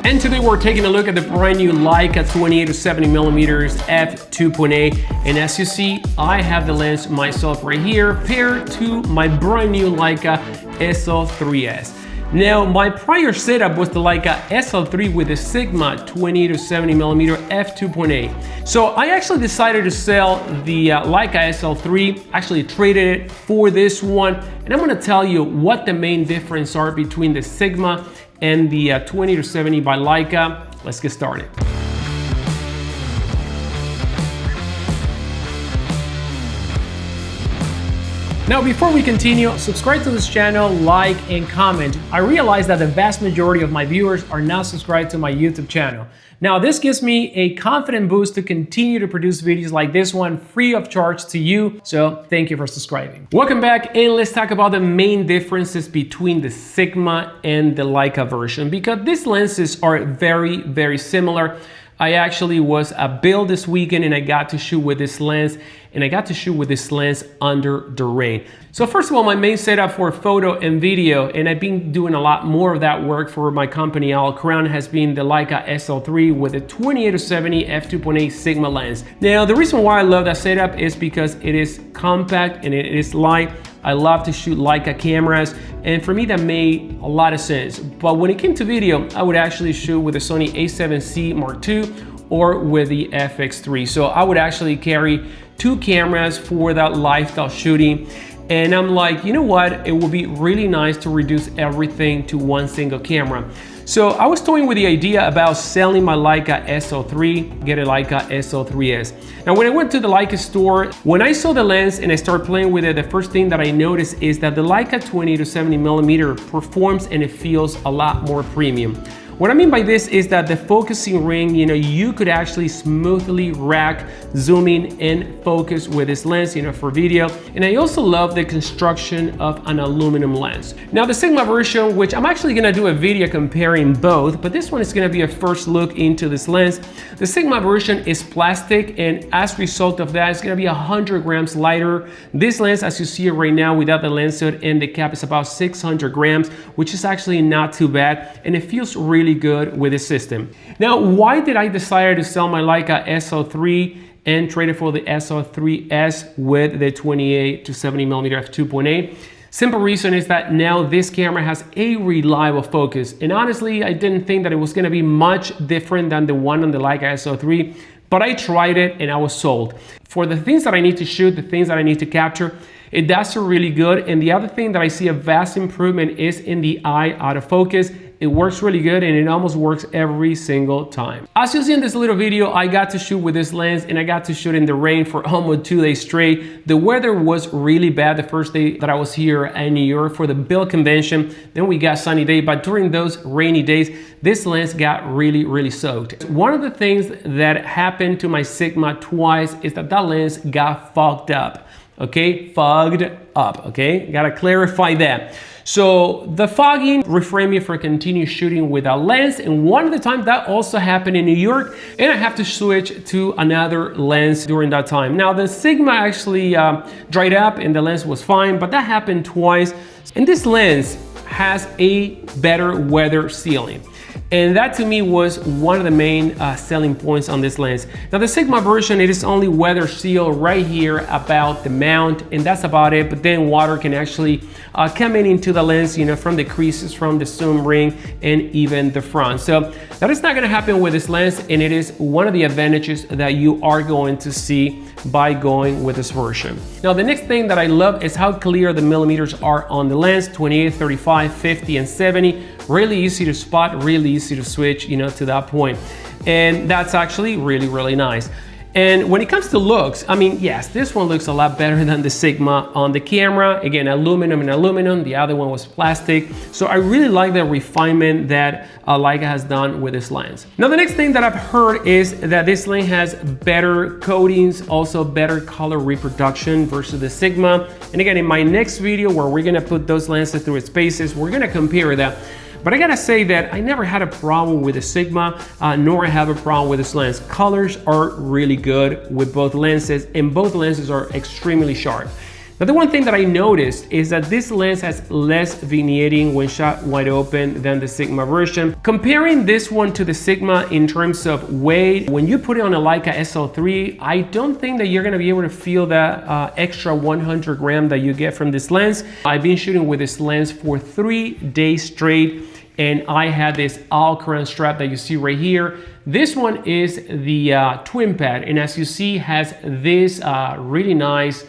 And today we're taking a look at the brand new Leica 28 to 70mm f2.8, and as you see, I have the lens myself right here paired to my brand new Leica SL2s. Now, my prior setup was the Leica SL3 with the Sigma 20 to 70mm f2.8. So I actually decided to sell the Leica SL3, actually traded it for this one, and I'm gonna tell you what the main difference are between the Sigma and the 20 to 70 by Leica. Let's get started. Now, before we continue, subscribe to this channel, like, and comment. I realize that the vast majority of my viewers are not subscribed to my YouTube channel. Now, this gives me a confident boost to continue to produce videos like this one free of charge to you, so thank you for subscribing. Welcome back, and let's talk about the main differences between the Sigma and the Leica version, because these lenses are very, very similar. I actually was at Build this weekend and I got to shoot with this lens, and I got to shoot with this lens under the rain. So first of all, my main setup for photo and video, and I've been doing a lot more of that work for my company Al Crown, has been the Leica SL3 with a 28 to 70 f2.8 Sigma lens. Now, the reason why I love that setup is because it is compact and it is light. I love to shoot Leica cameras, and for me that made a lot of sense. But when it came to video, I would actually shoot with the Sony a7C Mark II or with the FX3. So I would actually carry two cameras for that lifestyle shooting. And I'm like, you know what? It would be really nice to reduce everything to one single camera. So I was toying with the idea about selling my Leica SL3, get a Leica SL3s. Now, when I went to the Leica store, when I saw the lens and I started playing with it, the first thing that I noticed is that the Leica 20 to 70mm performs and it feels a lot more premium. What I mean by this is that the focusing ring, you could actually smoothly rack, zoom in and focus with this lens, for video. And I also love the construction of an aluminum lens. Now, the Sigma version, which I'm actually gonna do a video comparing both, but this one is gonna be a first look into this lens. The Sigma version is plastic, and as a result of that, it's gonna be 100 grams lighter. This lens, as you see it right now, without the lens hood and the cap, is about 600 grams, which is actually not too bad, and it feels really good with this system. Now, why did I decide to sell my Leica SL3 and trade it for the SL3s with the 28 to 70mm f2.8? Simple reason is that now this camera has a reliable focus, and honestly, I didn't think that it was going to be much different than the one on the Leica SL3, but I tried it and I was sold. For the things that I need to shoot, the things that I need to capture, it does really good. And the other thing that I see a vast improvement is in the eye autofocus. It works really good, and it almost works every single time. As you'll see in this little video, I got to shoot with this lens, and I got to shoot in the rain for almost 2 days straight. The weather was really bad the first day that I was here in New York for the Build convention. Then we got sunny day, but during those rainy days, this lens got really, really soaked. One of the things that happened to my Sigma twice is that lens got fogged up. Okay, fogged up, okay? Gotta clarify that. So the fogging refrained me from continue shooting with a lens, and one of the times that also happened in New York, and I have to switch to another lens during that time. Now, the Sigma actually dried up and the lens was fine, but that happened twice. And this lens has a better weather sealing. And that to me was one of the main selling points on this lens. Now, the Sigma version, it is only weather seal right here about the mount, and that's about it. But then water can actually come into the lens, from the creases, from the zoom ring, and even the front. So that is not gonna happen with this lens, and it is one of the advantages that you are going to see by going with this version. Now, the next thing that I love is how clear the millimeters are on the lens, 28, 35, 50, and 70. Really easy to spot, really easy to switch, to that point. And that's actually really, really nice. And when it comes to looks, I mean, yes, this one looks a lot better than the Sigma on the camera. Again, aluminum and aluminum, the other one was plastic. So I really like the refinement that Leica has done with this lens. Now, the next thing that I've heard is that this lens has better coatings, also better color reproduction versus the Sigma. And again, in my next video where we're gonna put those lenses through its paces, we're gonna compare that. But I gotta say that I never had a problem with the Sigma, nor I have a problem with this lens. Colors are really good with both lenses, and both lenses are extremely sharp. Now, the one thing that I noticed is that this lens has less vignetting when shot wide open than the Sigma version. Comparing this one to the Sigma in terms of weight, when you put it on a Leica SL3, I don't think that you're gonna be able to feel that extra 100 gram that you get from this lens. I've been shooting with this lens for 3 days straight, and I had this all-crown strap that you see right here. This one is the twin pad, and as you see, has this really nice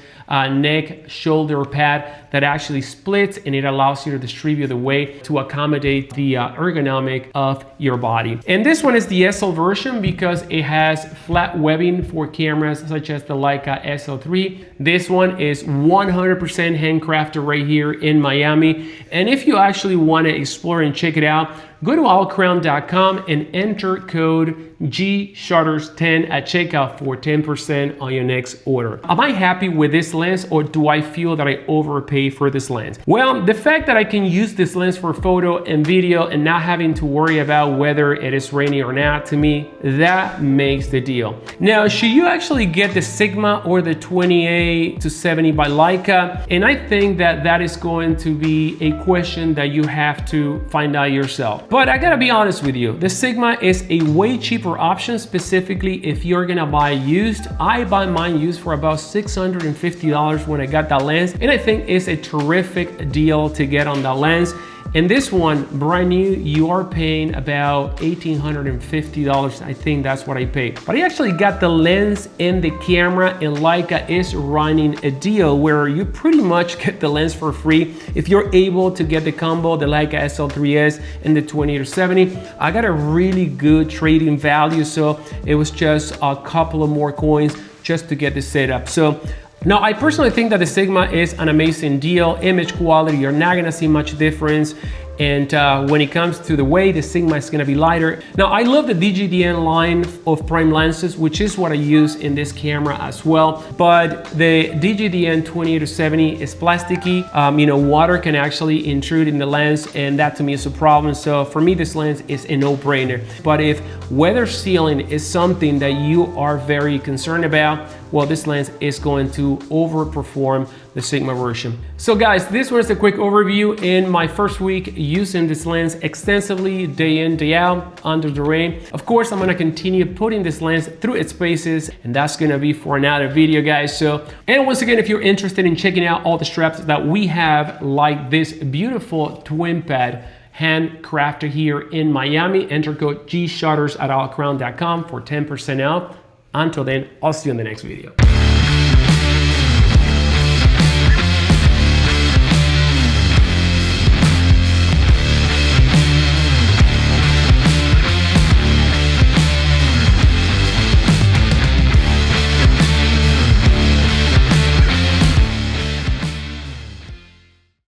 neck shoulder pad that actually splits, and it allows you to distribute the weight to accommodate the ergonomic of your body. And this one is the SL version because it has flat webbing for cameras such as the Leica SL3. This one is 100% handcrafted right here in Miami. And if you actually want to explore and check it out, go to allcrown.com and enter code GShutters10 at checkout for 10% on your next order. Am I happy with this lens, or do I feel that I overpay for this lens? Well, the fact that I can use this lens for photo and video and not having to worry about whether it is rainy or not, to me, that makes the deal. Now, should you actually get the Sigma or the 28-70 by Leica? And I think that that is going to be a question that you have to find out yourself. But I gotta be honest with you, the Sigma is a way cheaper option, specifically if you're gonna buy used. I buy mine used for about $650 when I got that lens, and I think it's a terrific deal to get on that lens. And this one, brand new, you are paying about $1,850. I think that's what I paid. But I actually got the lens and the camera, and Leica is running a deal where you pretty much get the lens for free if you're able to get the combo, the Leica SL3S and the 28-70. I got a really good trading value, so it was just a couple of more coins just to get the setup. So now, I personally think that the Sigma is an amazing deal. Image quality, you're not gonna see much difference. And when it comes to the weight, the Sigma is gonna be lighter. Now, I love the DGDN line of prime lenses, which is what I use in this camera as well. But the DGDN 28-70 is plasticky. You know, water can actually intrude in the lens, and that to me is a problem. So for me, this lens is a no-brainer. But if weather sealing is something that you are very concerned about, well, this lens is going to overperform the Sigma version. So guys, this was a quick overview in my first week using this lens extensively, day in, day out, under the rain. Of course, I'm gonna continue putting this lens through its paces, and that's gonna be for another video, guys. So, and once again, if you're interested in checking out all the straps that we have, like this beautiful twin pad, handcrafted here in Miami, enter code GShutters at allcrown.com for 10% off. Until then, I'll see you in the next video.